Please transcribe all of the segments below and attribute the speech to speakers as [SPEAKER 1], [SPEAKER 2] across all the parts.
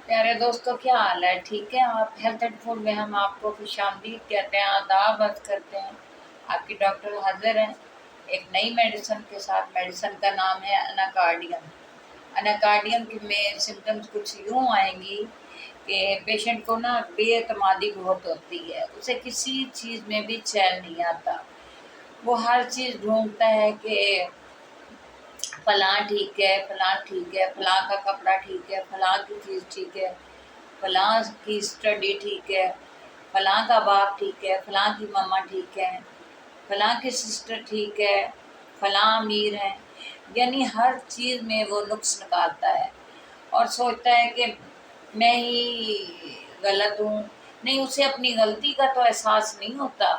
[SPEAKER 1] प्यारे दोस्तों, क्या हाल है? ठीक है आप? हेल्थ एंड फूड में हम आपको खुशामदीद कहते हैं, आदाब अर्ज करते हैं। आपकी डॉक्टर हाजिर हैं एक नई मेडिसिन के साथ। मेडिसिन का नाम है अनाकार्डियम। अनाकार्डियम में सिम्टम्स कुछ यूँ आएंगी कि पेशेंट को ना बेएतमादी बहुत होती है, उसे किसी चीज़ में भी चैन नहीं आता। वो हर चीज़ ढूंढता है कि फलां ठीक है, फलां ठीक है, फलां का कपड़ा ठीक है, फलां की चीज़ ठीक है, फलां की स्टडी ठीक है, फलां का बाप ठीक है, फलां की मम्मा ठीक है, फलां की सिस्टर ठीक है, फलां अमीर है। यानी हर चीज़ में वो नुक्स निकालता है और सोचता है कि मैं ही गलत हूँ। नहीं, उसे अपनी गलती का तो एहसास नहीं होता,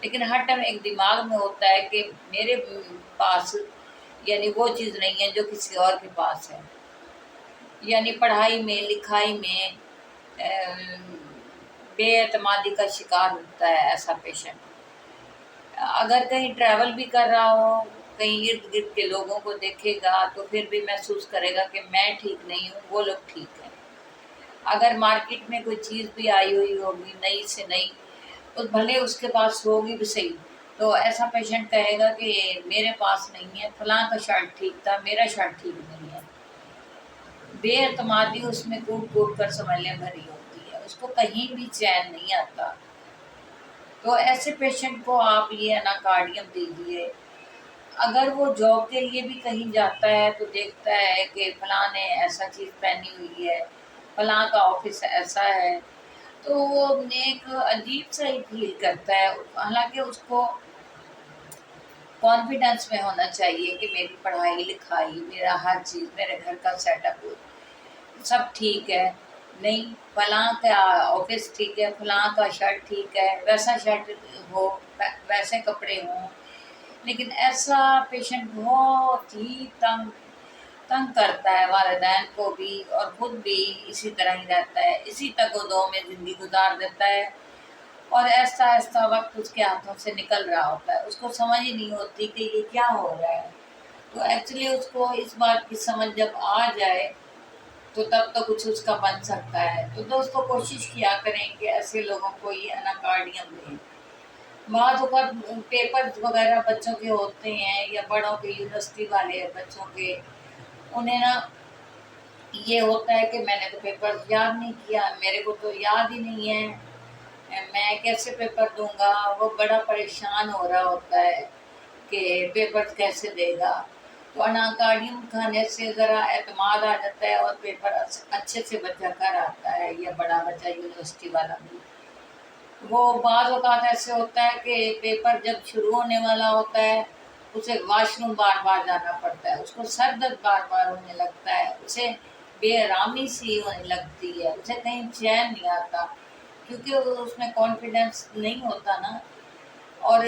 [SPEAKER 1] लेकिन हर टाइम एक दिमाग में होता है कि मेरे पास यानी वो चीज़ नहीं है जो किसी और के पास है। यानी पढ़ाई में, लिखाई में बेएतमादी का शिकार होता है ऐसा पेशेंट। अगर कहीं ट्रैवल भी कर रहा हो, कहीं इर्द गिर्द के लोगों को देखेगा तो फिर भी महसूस करेगा कि मैं ठीक नहीं हूँ, वो लोग ठीक हैं। अगर मार्केट में कोई चीज़ भी आई हुई होगी नई से नई, तो भले उसके पास होगी भी सही, तो ऐसा पेशेंट कहेगा कि मेरे पास नहीं है, फलां का शर्ट ठीक था, मेरा शर्ट ठीक नहीं है। बेएतमादी उसमें कूट कूट कर समझने भरी होती है, उसको कहीं भी चैन नहीं आता। तो ऐसे पेशेंट को आप ये अनाकार्डियम दीजिए। अगर वो जॉब के लिए भी कहीं जाता है तो देखता है कि फलां ने ऐसा चीज़ पहनी हुई है, फलां का ऑफिस ऐसा है, तो वो एक अजीब सा ही फील करता है। हालांकि उसको कॉन्फिडेंस में होना चाहिए कि मेरी पढ़ाई लिखाई, मेरा हर चीज़, मेरे घर का सेटअप सब ठीक है। नहीं, फलां का ऑफिस ठीक है, फलां का शर्ट ठीक है, वैसा शर्ट हो, वैसे कपड़े हों। लेकिन ऐसा पेशेंट बहुत ही तंग तंग करता है वालिदैन को भी, और खुद भी इसी तरह ही रहता है, इसी तगोदो में ज़िंदगी गुजार देता है। और ऐसा ऐसा वक्त उसके हाथों से निकल रहा होता है, उसको समझ ही नहीं होती कि ये क्या हो रहा है। तो एक्चुअली उसको इस बात की समझ जब आ जाए तो तब तो कुछ उसका बन सकता है। तो दोस्तों, कोशिश किया करें कि ऐसे लोगों को ये अनाकार्डियम दें। बाद पेपर्स वगैरह बच्चों के होते हैं या बड़ों के, यूनिवर्सिटी वाले बच्चों के, उन्हें ना ये होता है कि मैंने तो पेपर याद नहीं किया, मेरे को तो याद ही नहीं है, मैं कैसे पेपर दूंगा। वो बड़ा परेशान हो रहा होता है कि पेपर कैसे देगा। तो अनाकार्डियम खाने से ज़रा एतमाद आ जाता है और पेपर अच्छे से बच्चा कर आता है, या बड़ा बच्चा यूनिवर्सिटी वाला भी। वो बाज़ औक़ात ऐसे होता है कि पेपर जब शुरू होने वाला होता है, उसे वॉशरूम बार बार जाना पड़ता है, उसको सर दर्द बार बार होने लगता है, उसे बेआरामी सी होने लगती है, उसे कहीं चैन नहीं आता, क्योंकि उसमें कॉन्फिडेंस नहीं होता ना। और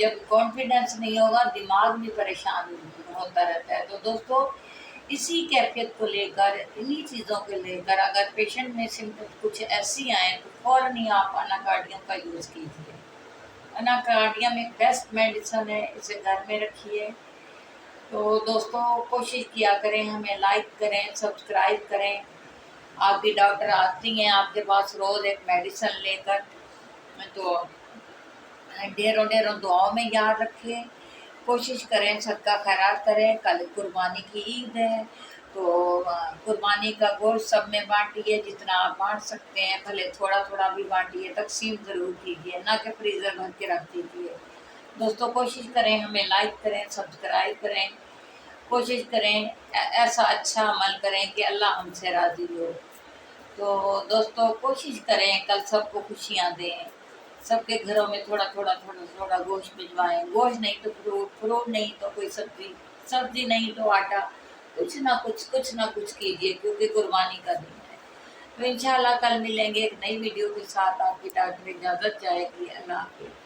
[SPEAKER 1] जब कॉन्फिडेंस नहीं होगा, दिमाग भी परेशान होता रहता है। तो दोस्तों, इसी कैफियत को लेकर, इन्हीं चीज़ों को लेकर अगर पेशेंट में सिम्टम्स कुछ ऐसी आए तो फ़ौरन ही आप अनाकार्डियम का यूज़ कीजिए। अनाकार्डियम एक बेस्ट मेडिसिन है, इसे घर में रखिए। तो दोस्तों, कोशिश किया करें, हमें लाइक करें, सब्सक्राइब करें। आपकी डॉक्टर आती हैं आपके पास रोज़ एक मेडिसिन लेकर, तो ढेरों ढेरों दुआओं में याद रखें। कोशिश करें, सदका खैरात करें। कल कुर्बानी की ईद है, तो कुर्बानी का गोश्त सब में बांटिए, जितना आप बांट सकते हैं, भले थोड़ा थोड़ा भी बांटिए, तकसीम ज़रूर कीजिए, ना कि फ्रीज़र भर के रख दीजिए। दोस्तों, कोशिश करें, हमें लाइक करें, सब्सक्राइब करें। कोशिश करें ऐसा अच्छा अमल करें कि अल्लाह हमसे राज़ी हो। तो दोस्तों, कोशिश करें कल सबको खुशियाँ दें, सबके घरों में थोड़ा थोड़ा थोड़ा थोड़ा गोश्त भिजवाएं। गोश्त नहीं तो फ्रूट, फ्रूट नहीं तो कोई सब्जी, सब्जी नहीं तो आटा, कुछ ना कुछ कीजिए, क्योंकि कुर्बानी का दिन है। तो इंशाल्लाह कल मिलेंगे एक नई वीडियो के साथ। आपकी डॉक्टर इजाज़त चाहेगी। अल्लाह हाफ़िज़।